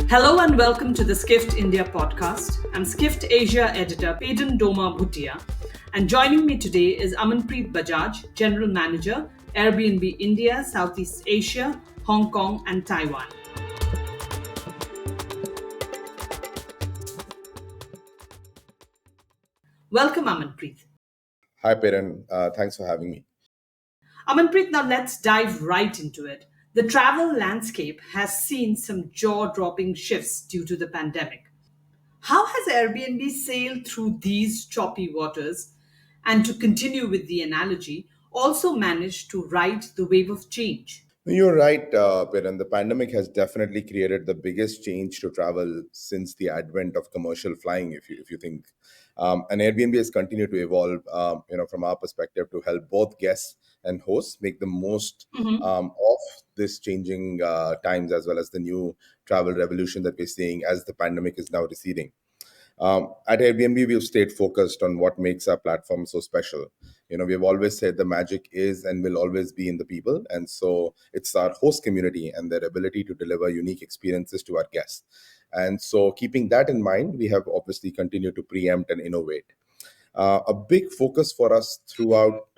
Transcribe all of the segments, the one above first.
Hello and welcome to the Skift India podcast. I'm Skift Asia editor Payton Doma Bhutia, and joining me today is Amanpreet Bajaj, General Manager, Airbnb India, Southeast Asia, Hong Kong, and Taiwan. Welcome, Amanpreet. Hi, Piran. Thanks for having me. Amanpreet, now let's dive right into it. The travel landscape has seen some jaw dropping shifts due to the pandemic. How has Airbnb sailed through these choppy waters and, to continue with the analogy, also managed to ride the wave of change? You're right, Piran. The pandemic has definitely created the biggest change to travel since the advent of commercial flying. If you think, and Airbnb has continued to evolve, from our perspective, to help both guests and hosts make the most of this changing times, as well as the new travel revolution that we're seeing as the pandemic is now receding. At Airbnb, we've stayed focused on what makes our platform so special. We've always said the magic is and will always be in the people. And so it's our host community and their ability to deliver unique experiences to our guests. And so, keeping that in mind, we have obviously continued to preempt and innovate. A big focus for us throughout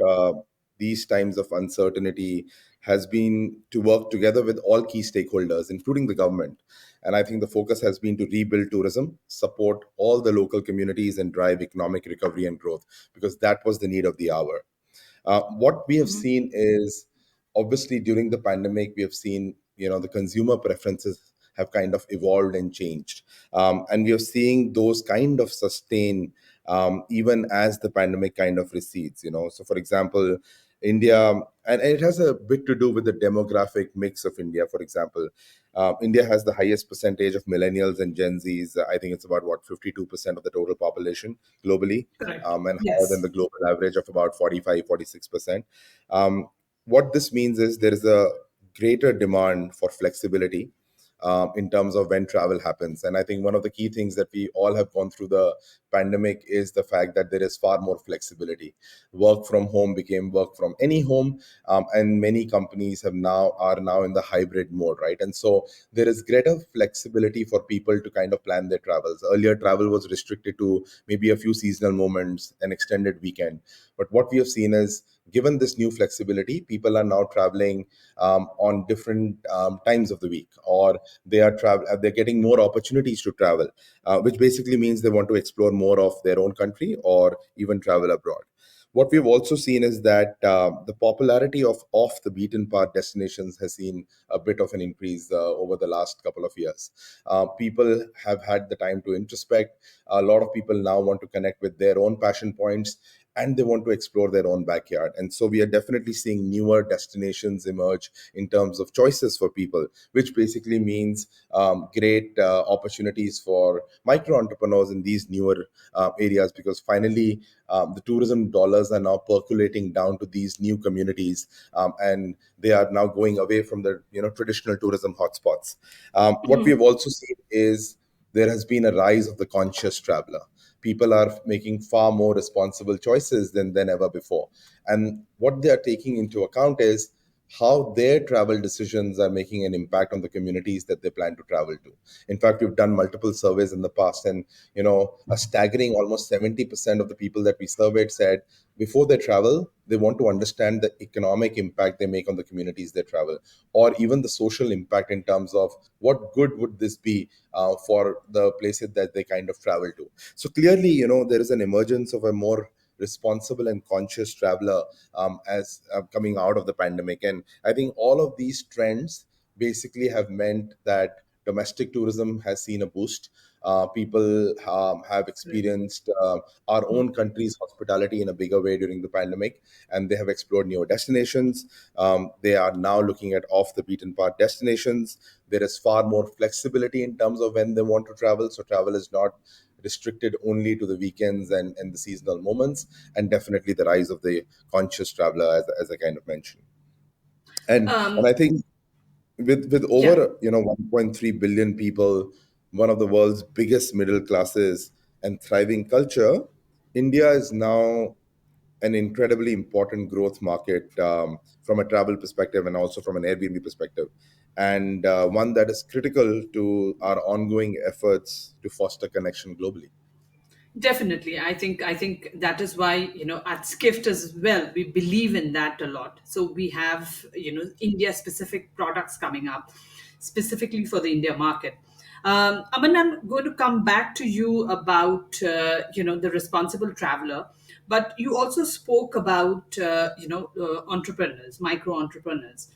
these times of uncertainty has been to work together with all key stakeholders, including the government. And I think the focus has been to rebuild tourism, support all the local communities, and drive economic recovery and growth, because that was the need of the hour. What we have seen is, obviously, during the pandemic, we have seen the consumer preferences have kind of evolved and changed, and we are seeing those kind of sustain even as the pandemic kind of recedes. So for example, India, and it has a bit to do with the demographic mix of India. For example, India has the highest percentage of millennials and Gen Zs. I think it's about what 52% of the total population globally, Correct. and higher than Yes. the global average of about 45, 46%. Um, what this means is there is a greater demand for flexibility in terms of when travel happens. And I think one of the key things that we all have gone through the pandemic is the fact that there is far more flexibility. Work from home became work from any home, and many companies are now in the hybrid mode, right? And so there is greater flexibility for people to kind of plan their travels. Earlier, travel was restricted to maybe a few seasonal moments, an extended weekend. But what we have seen is, given this new flexibility, people are now traveling on different times of the week, or they're getting more opportunities to travel, which basically means they want to explore more of their own country or even travel abroad. What we've also seen is that the popularity of off the beaten path destinations has seen a bit of an increase over the last couple of years. People have had the time to introspect. A lot of people now want to connect with their own passion points, and they want to explore their own backyard. And so we are definitely seeing newer destinations emerge in terms of choices for people, which basically means great opportunities for micro entrepreneurs in these newer areas, because finally the tourism dollars are now percolating down to these new communities, and they are now going away from the traditional tourism hotspots. What we have also seen is there has been a rise of the conscious traveler. People are making far more responsible choices than ever before. And what they are taking into account is how their travel decisions are making an impact on the communities that they plan to travel to. In fact, we've done multiple surveys in the past, and a staggering almost 70% of the people that we surveyed said before they travel, they want to understand the economic impact they make on the communities they travel, or even the social impact in terms of what good would this be for the places that they kind of travel to. So clearly, there is an emergence of a more responsible and conscious traveler as coming out of the pandemic. And I think all of these trends basically have meant that domestic tourism has seen a boost. People have experienced our own country's hospitality in a bigger way during the pandemic, and they have explored newer destinations. They are now looking at off the beaten path destinations. There is far more flexibility in terms of when they want to travel. So, travel is not restricted only to the weekends and the seasonal moments, and definitely the rise of the conscious traveler, as I kind of mentioned. And Um, I think with yeah. over 1.3 billion people, one of the world's biggest middle classes and thriving culture, India is now an incredibly important growth market from a travel perspective and also from an Airbnb perspective. and one that is critical to our ongoing efforts to foster connection globally. Definitely. I think that is why, at Skift as well, we believe in that a lot. So we have, India specific products coming up specifically for the India market. Aman, I'm going to come back to you about, the responsible traveler, but you also spoke about, entrepreneurs, micro entrepreneurs.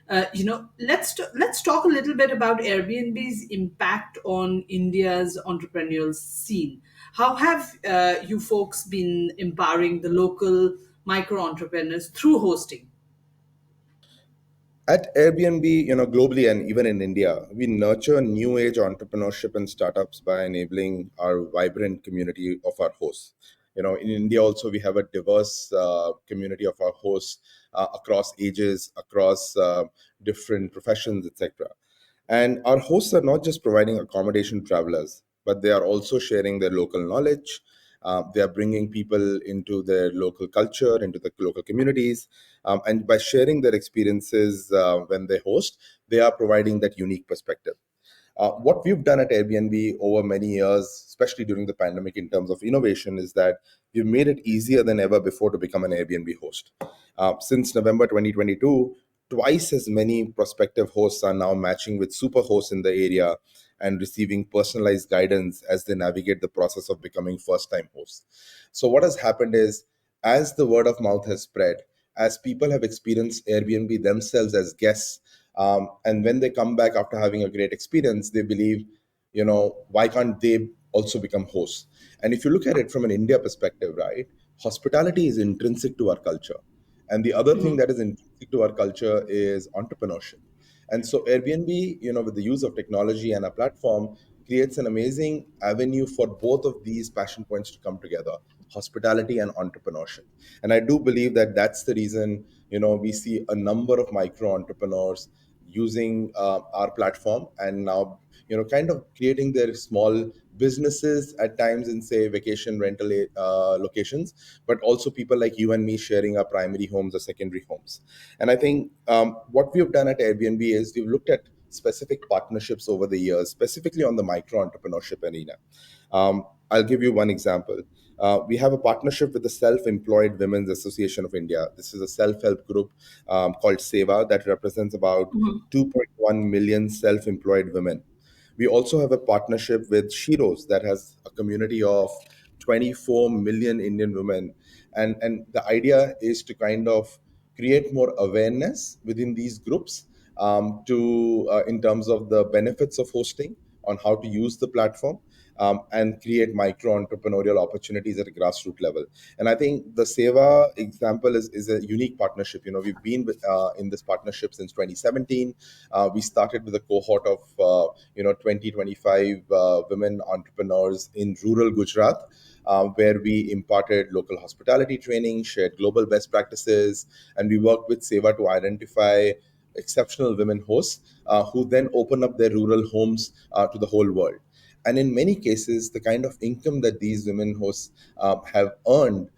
Let's talk a little bit about Airbnb's impact on India's entrepreneurial scene. How have you folks been empowering the local micro entrepreneurs through hosting? At Airbnb, globally and even in India, we nurture new age entrepreneurship and startups by enabling our vibrant community of our hosts. In India also we have a diverse community of our hosts across ages, across different professions, etc. And our hosts are not just providing accommodation to travelers, but they are also sharing their local knowledge. They are bringing people into their local culture, into the local communities. And by sharing their experiences when they host, they are providing that unique perspective. What we've done at Airbnb over many years, especially during the pandemic, in terms of innovation, is that we've made it easier than ever before to become an Airbnb host. Since November 2022, twice as many prospective hosts are now matching with super hosts in the area and receiving personalized guidance as they navigate the process of becoming first time hosts. So, what has happened is, as the word of mouth has spread, as people have experienced Airbnb themselves as guests, and when they come back after having a great experience, they believe, why can't they also become hosts? And if you look at it from an India perspective, right, hospitality is intrinsic to our culture. And the other thing that is intrinsic to our culture is entrepreneurship. And so Airbnb, with the use of technology and a platform, creates an amazing avenue for both of these passion points to come together: hospitality and entrepreneurship. And I do believe that that's the reason, we see a number of micro entrepreneurs using our platform, and now, kind of creating their small businesses at times in, say, vacation rental locations, but also people like you and me sharing our primary homes or secondary homes. And I think what we have done at Airbnb is we've looked at specific partnerships over the years, specifically on the micro entrepreneurship arena. I'll give you one example. We have a partnership with the Self-Employed Women's Association of India. This is a self-help group called Seva that represents about 2.1 million self-employed women. We also have a partnership with Shiros that has a community of 24 million Indian women. And the idea is to kind of create more awareness within these groups, to in terms of the benefits of hosting, on how to use the platform, and create micro entrepreneurial opportunities at a grassroots level. And I think the Seva example is a unique partnership. We've been in this partnership since 2017. We started with a cohort of 20 25 women entrepreneurs in rural Gujarat, where we imparted local hospitality training, shared global best practices, and we worked with Seva to identify exceptional women hosts who then open up their rural homes to the whole world. And in many cases, the kind of income that these women hosts have earned,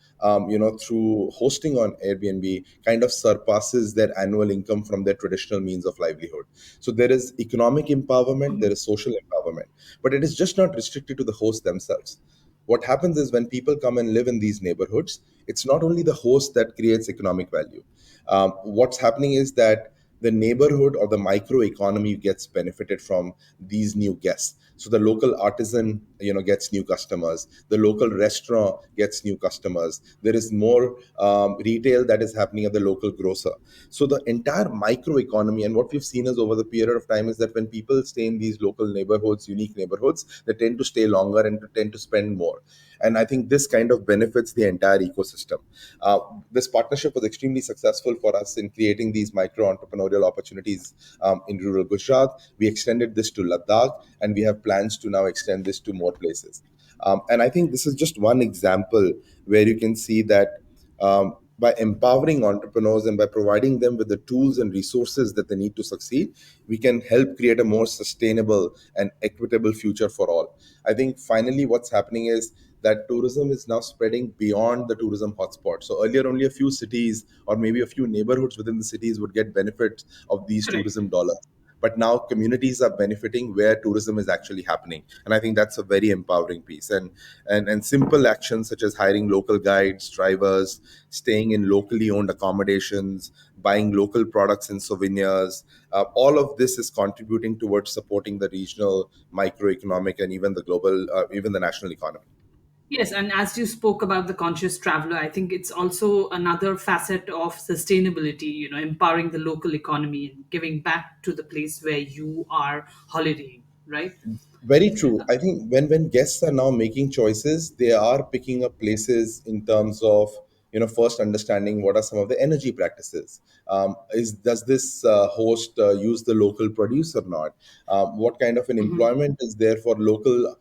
through hosting on Airbnb, kind of surpasses their annual income from their traditional means of livelihood. So there is economic empowerment, there is social empowerment, but it is just not restricted to the hosts themselves. What happens is when people come and live in these neighborhoods, it's not only the host that creates economic value. What's happening is that the neighborhood or the micro economy gets benefited from these new guests. So the local artisan, gets new customers. The local restaurant gets new customers. There is more retail that is happening at the local grocer. So the entire micro economy, and what we've seen is over the period of time, is that when people stay in these local neighborhoods, unique neighborhoods, they tend to stay longer and tend to spend more. And I think this kind of benefits the entire ecosystem. This partnership was extremely successful for us in creating these micro entrepreneurial opportunities in rural Gujarat. We extended this to Ladakh, and we have plans to now extend this to more places. And I think this is just one example where you can see that by empowering entrepreneurs and by providing them with the tools and resources that they need to succeed, we can help create a more sustainable and equitable future for all. I think finally what's happening is that tourism is now spreading beyond the tourism hotspot. So earlier, only a few cities or maybe a few neighborhoods within the cities would get benefits of these Correct. tourism dollars. but now communities are benefiting where tourism is actually happening. And I think that's a very empowering piece. And simple actions such as hiring local guides, drivers, staying in locally owned accommodations, buying local products and souvenirs, all of this is contributing towards supporting the regional microeconomic and even the global, even the national economy. Yes, and as you spoke about the conscious traveler, I think it's also another facet of sustainability, empowering the local economy and giving back to the place where you are holidaying, right? Very true. I think when guests are now making choices, they are picking up places in terms of, first understanding what are some of the energy practices. Is Does this host use the local produce or not? What kind of an employment is there for local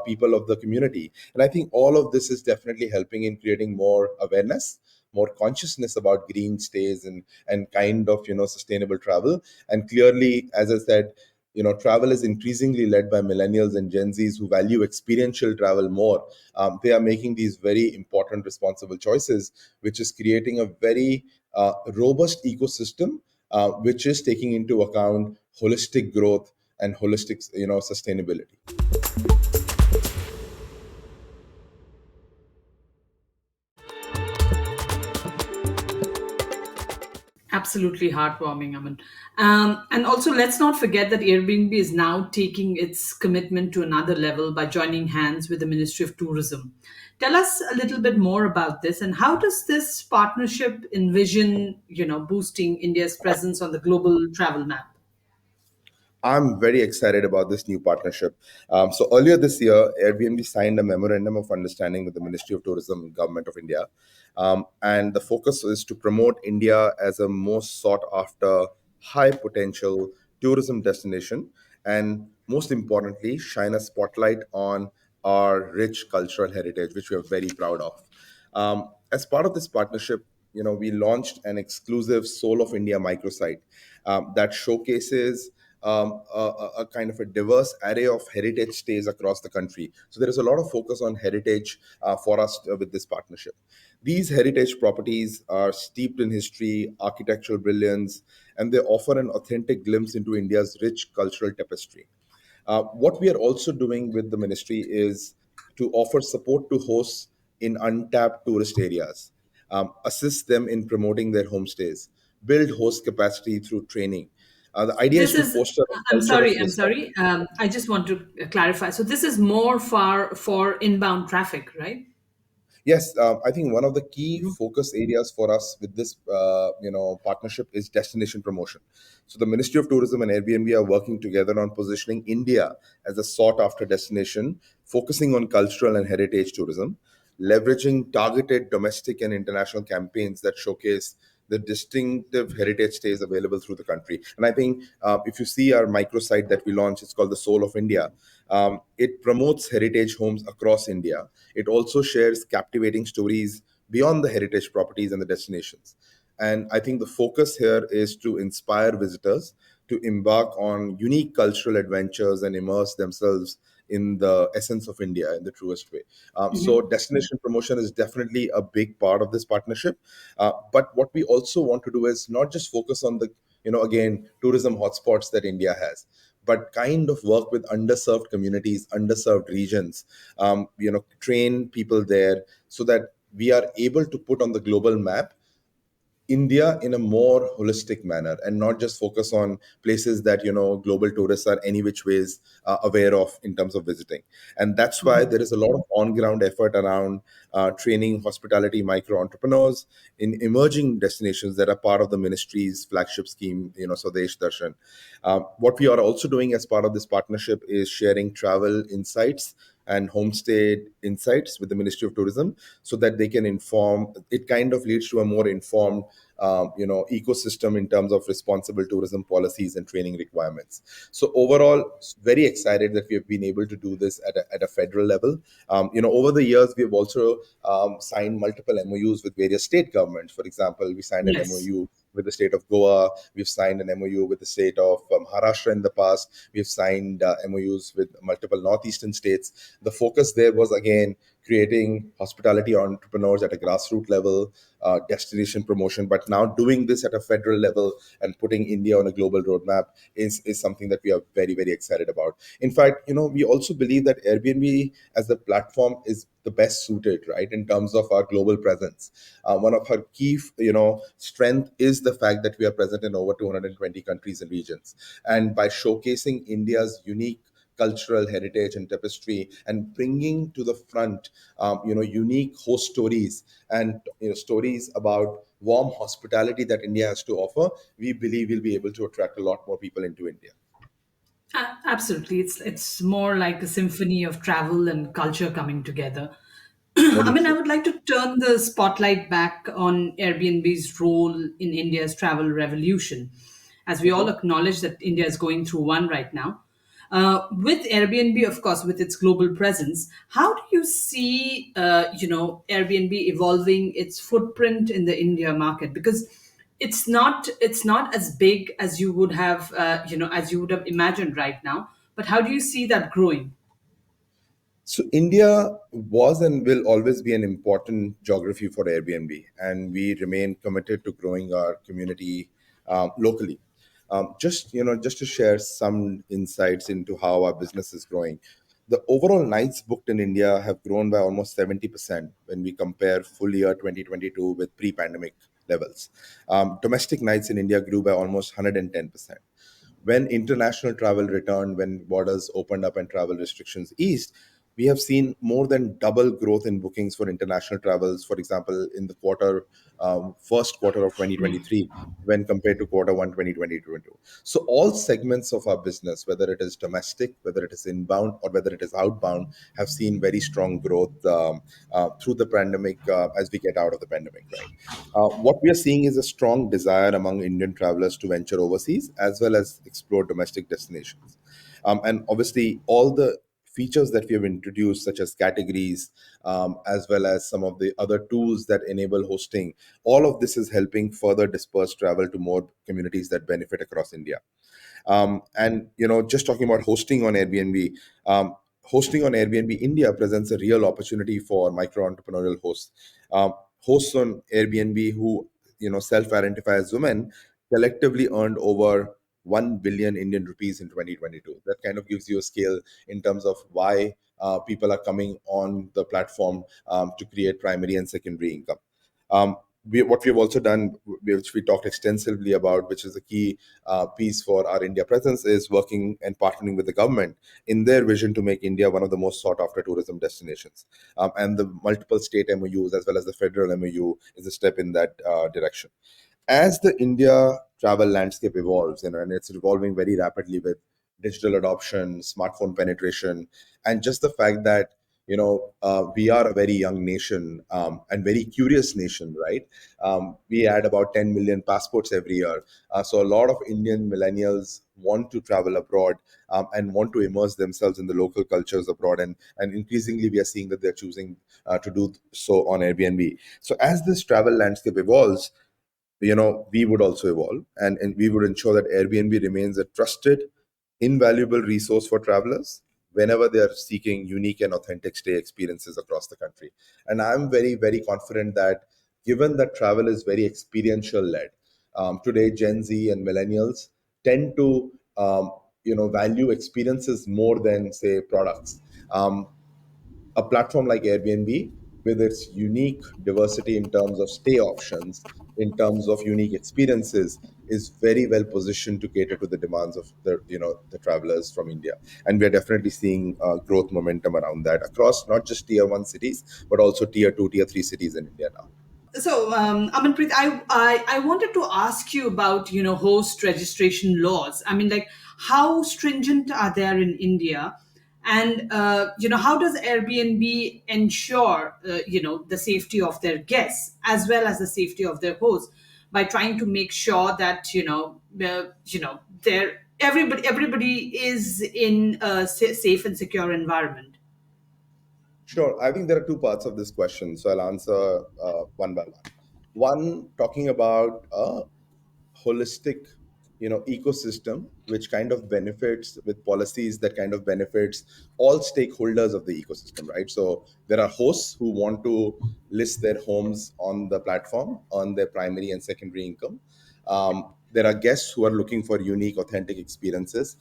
people of the community? And I think all of this is definitely helping in creating more awareness, more consciousness about green stays and kind of sustainable travel. And clearly, as I said, travel is increasingly led by millennials and Gen Zs who value experiential travel more. They are making these very important responsible choices, which is creating a very robust ecosystem, which is taking into account holistic growth and holistic sustainability. Absolutely heartwarming, Aman. And also, let's not forget that Airbnb is now taking its commitment to another level by joining hands with the Ministry of Tourism. Tell us a little bit more about this, and how does this partnership envision, boosting India's presence on the global travel map? I'm very excited about this new partnership. So earlier this year, Airbnb signed a memorandum of understanding with the Ministry of Tourism and Government of India, and the focus is to promote India as a most sought after, high potential tourism destination, and most importantly, shine a spotlight on our rich cultural heritage, which we are very proud of. As part of this partnership, we launched an exclusive Soul of India microsite that showcases a kind of a diverse array of heritage stays across the country. So there is a lot of focus on heritage for us with this partnership. These heritage properties are steeped in history, architectural brilliance, and they offer an authentic glimpse into India's rich cultural tapestry. What we are also doing with the ministry is to offer support to hosts in untapped tourist areas, assist them in promoting their homestays, build host capacity through training. The idea is This to is, foster a I'm culture of sorry, I'm respect. sorry. I just want to clarify. So this is more for inbound traffic, right? Yes, I think one of the key focus areas for us with this, partnership is destination promotion. So the Ministry of Tourism and Airbnb are working together on positioning India as a sought-after destination, focusing on cultural and heritage tourism, leveraging targeted domestic and international campaigns that showcase the distinctive heritage stays available through the country. And I think if you see our microsite that we launched, it's called the Soul of India. It promotes heritage homes across India. It also shares captivating stories beyond the heritage properties and the destinations. And I think the focus here is to inspire visitors to embark on unique cultural adventures and immerse themselves in the essence of India in the truest way. So, destination promotion is definitely a big part of this partnership. But what we also want to do is not just focus on the, again, tourism hotspots that India has, but kind of work with underserved communities, underserved regions, train people there so that we are able to put on the global map India in a more holistic manner and not just focus on places that global tourists are any which ways aware of in terms of visiting. And that's why there is a lot of on-ground effort around training hospitality micro entrepreneurs in emerging destinations that are part of the ministry's flagship scheme, Swadesh Darshan. What we are also doing as part of this partnership is sharing travel insights and homestay insights with the Ministry of Tourism so that they can inform. It kind of leads to a more informed ecosystem in terms of responsible tourism policies and training requirements. So overall, very excited that we have been able to do this at a federal level. Over the years, we have also signed multiple MOUs with various state governments. For example, we signed an Yes. MOU with the state of Goa. We've signed an MOU with the state of Maharashtra in the past. We've signed MOUs with multiple northeastern states. The focus there was again creating hospitality entrepreneurs at a grassroots level, destination promotion, but now doing this at a federal level and putting India on a global roadmap is something that we are very, very excited about. In fact, we also believe that Airbnb as the platform is the best suited, right, in terms of our global presence. One of our key, strength is the fact that we are present in over 220 countries and regions. And by showcasing India's unique cultural heritage and tapestry and bringing to the front unique host stories and stories about warm hospitality that India has to offer, we believe we'll be able to attract a lot more people into India. Absolutely, it's more like a symphony of travel and culture coming together. I Very mean, I true. would like to turn the spotlight back on Airbnb's role in India's travel revolution, as we all Mhm. acknowledge that India is going through one right now. With Airbnb, of course, with its global presence, how do you see, Airbnb evolving its footprint in the India market? Because it's not as big as you would have, as you would have imagined right now. But how do you see that growing? So India was and will always be an important geography for Airbnb, and we remain committed to growing our community locally. Just to share some insights into how our business is growing, the overall nights booked in India have grown by almost 70% when we compare full year 2022 with pre-pandemic levels. Domestic nights in India grew by almost 110%. When international travel returned, when borders opened up and travel restrictions eased, we have seen more than double growth in bookings for international travels. For example, in the first quarter of 2023, when compared to quarter one 2022. So all segments of our business, whether it is domestic, whether it is inbound, or whether it is outbound, have seen very strong growth through the pandemic as we get out of the pandemic, right? What we are seeing is a strong desire among Indian travelers to venture overseas as well as explore domestic destinations. And obviously, all the features that we have introduced, such as categories, as well as some of the other tools that enable hosting, all of this is helping further disperse travel to more communities that benefit across India. And just talking about um, hosting on Airbnb India presents a real opportunity for micro entrepreneurial hosts. Hosts on Airbnb who self-identify as women collectively earned over 1 billion Indian rupees in 2022. That kind of gives you a scale in terms of why people are coming on the platform to create primary and secondary income. What we've also done, which we talked extensively about, which is a key piece for our India presence, is working and partnering with the government in their vision to make India one of the most sought after tourism destinations. And the multiple state MOUs as well as the federal MOU is a step in that direction. As the India travel landscape evolves, and it's evolving very rapidly with digital adoption, smartphone penetration, and just the fact that we are a very young nation and very curious nation, right? We add about 10 million passports every year. So a lot of Indian millennials want to travel abroad and want to immerse themselves in the local cultures abroad. And increasingly, we are seeing that they're choosing to do so on Airbnb. So as this travel landscape evolves, we would also evolve, and we would ensure that Airbnb remains a trusted, invaluable resource for travelers whenever they are seeking unique and authentic stay experiences across the country. And I'm very, very confident that given that travel is very experiential led, today Gen Z and millennials tend to value experiences more than say products. A platform like Airbnb, with its unique diversity in terms of stay options, in terms of unique experiences, is very well positioned to cater to the demands of the travelers from India. And we are definitely seeing growth momentum around that across not just tier one cities, but also tier two, tier three cities in India now. So, Amanpreet, I wanted to ask you about host registration laws. I mean, like, how stringent are there in India, and how does Airbnb ensure the safety of their guests as well as the safety of their hosts by trying to make sure that they're everybody is in a safe and secure environment. Sure. I think there are two parts of this question, so I'll answer one by one. One, talking about holistic, ecosystem which kind of benefits, with policies that kind of benefits all stakeholders of the ecosystem, right? So there are hosts who want to list their homes on the platform, on their primary and secondary income. There are guests who are looking for unique, authentic experiences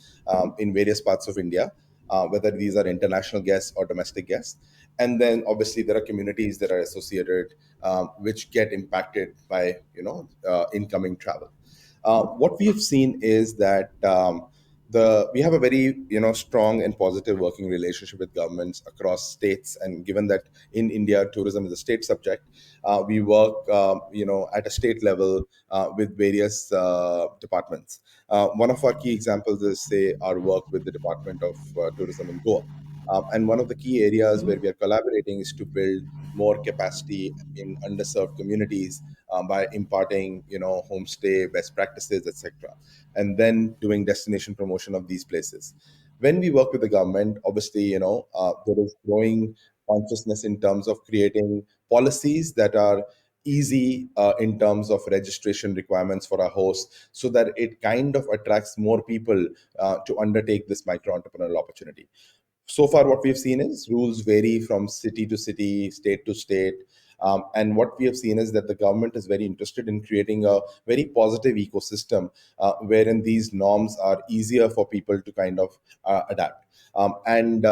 in various parts of India, whether these are international guests or domestic guests. And then obviously there are communities that are associated, which get impacted by incoming travel. What we have seen is that the we have a very strong and positive working relationship with governments across states. And given that in India tourism is a state subject, we work at a state level with various departments. One of our key examples is, say, our work with the Department of Tourism in Goa. And one of the key areas where we are collaborating is to build more capacity in underserved communities by imparting, homestay best practices, etc., and then doing destination promotion of these places. When we work with the government, obviously, there is growing consciousness in terms of creating policies that are easy in terms of registration requirements for our hosts, so that it kind of attracts more people to undertake this micro entrepreneurial opportunity. So far what we've seen is rules vary from city to city, state to state. And what we have seen is that the government is very interested in creating a very positive ecosystem wherein these norms are easier for people to kind of adapt. And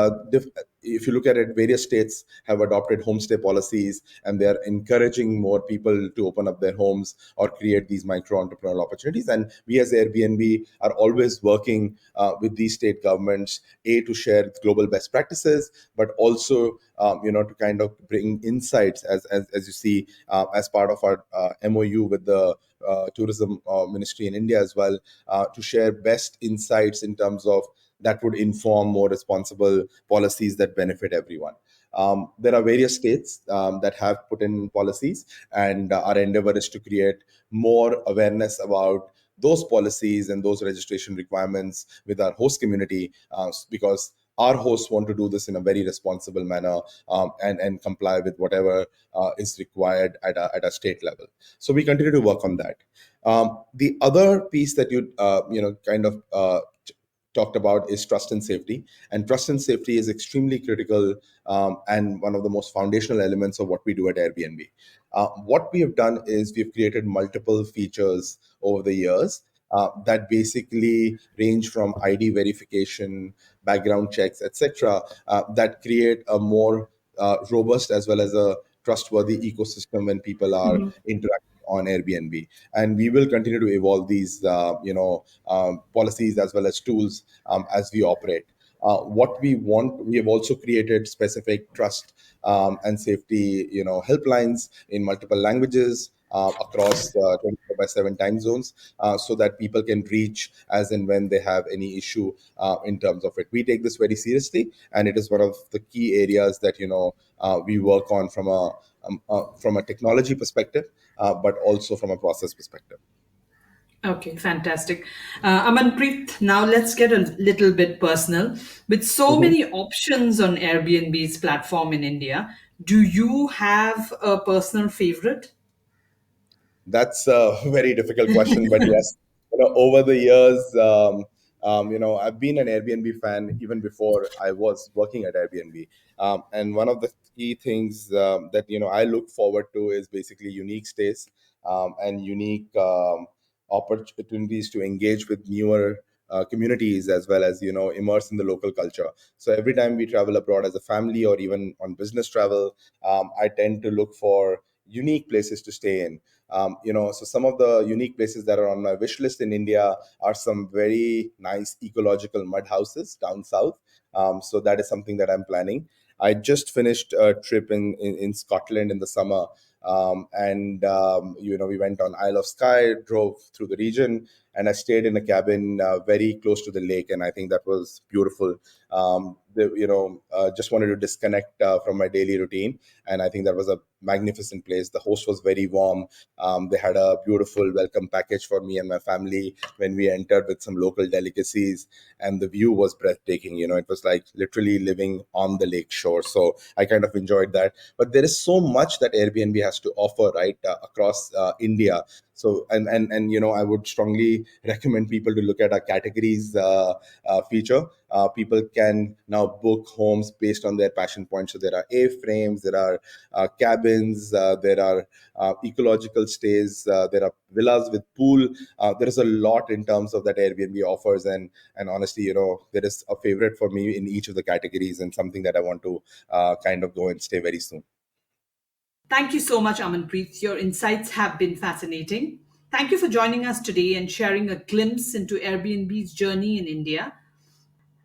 if you look at it, various states have adopted homestay policies, and they are encouraging more people to open up their homes or create these micro entrepreneurial opportunities. And we as Airbnb are always working with these state governments, to share global best practices, but also to kind of bring insights, as you see, as part of our MOU with the tourism ministry in India as well, to share best insights in terms of that would inform more responsible policies that benefit everyone. There are various states that have put in policies, and our endeavor is to create more awareness about those policies and those registration requirements with our host community, because our hosts want to do this in a very responsible manner, and comply with whatever is required at a state level. So we continue to work on that. The other piece that you kind of talked about is trust and safety. And trust and safety is extremely critical, and one of the most foundational elements of what we do at Airbnb. What we have done is we've created multiple features over the years that basically range from ID verification, background checks, etc., that create a more robust as well as a trustworthy ecosystem when people are interacting on Airbnb. And we will continue to evolve these, policies as well as tools as we operate. What we want, we have also created specific trust and safety, helplines in multiple languages across 24/7 time zones, so that people can reach as and when they have any issue in terms of it. We take this very seriously, and it is one of the key areas that we work on from a technology perspective, but also from a process perspective. Okay, fantastic. Amanpreet, now let's get a little bit personal. With so Mhm. many options on Airbnb's platform in India, do you have a personal favorite? That's a very difficult question, but yes, over the years, I've been an Airbnb fan even before I was working at Airbnb. And one of the key things that I look forward to is basically unique stays, and unique opportunities to engage with newer communities, as well as immerse in the local culture. So every time we travel abroad as a family or even on business travel, I tend to look for unique places to stay in. So some of the unique places that are on my wish list in India are some very nice ecological mud houses down south. So that is something that I'm planning. I just finished a trip in Scotland in the summer, and we went on Isle of Skye, drove through the region, and I stayed in a cabin very close to the lake, and I think that was beautiful. Just wanted to disconnect from my daily routine, and I think that was a magnificent place. The host was very warm. They had a beautiful welcome package for me and my family when we entered, with some local delicacies, and the view was breathtaking. It was like literally living on the lake shore. So I kind of enjoyed that. But there is so much that Airbnb has to offer, right, across India. So and I would strongly recommend people to look at our categories feature. People can now book homes based on their passion points. So there are A-frames, there are cabins, there are ecological stays, there are villas with pool. There is a lot in terms of that Airbnb offers, and honestly, there is a favorite for me in each of the categories, and something that I want to kind of go and stay very soon. Thank you so much, Amanpreet. Your insights have been fascinating. Thank you for joining us today and sharing a glimpse into Airbnb's journey in India.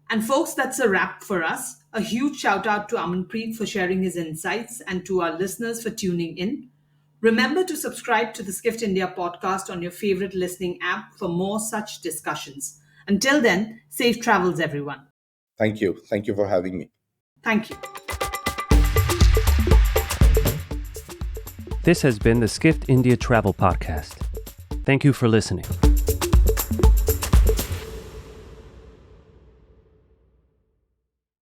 And folks, that's a wrap for us. A huge shout out to Amanpreet for sharing his insights and to our listeners for tuning in. Remember to subscribe to the Skift India podcast on your favorite listening app for more such discussions. Until then, safe travels, everyone. Thank you for having me. Thank you. This has been the Skift India Travel Podcast. Thank you for listening.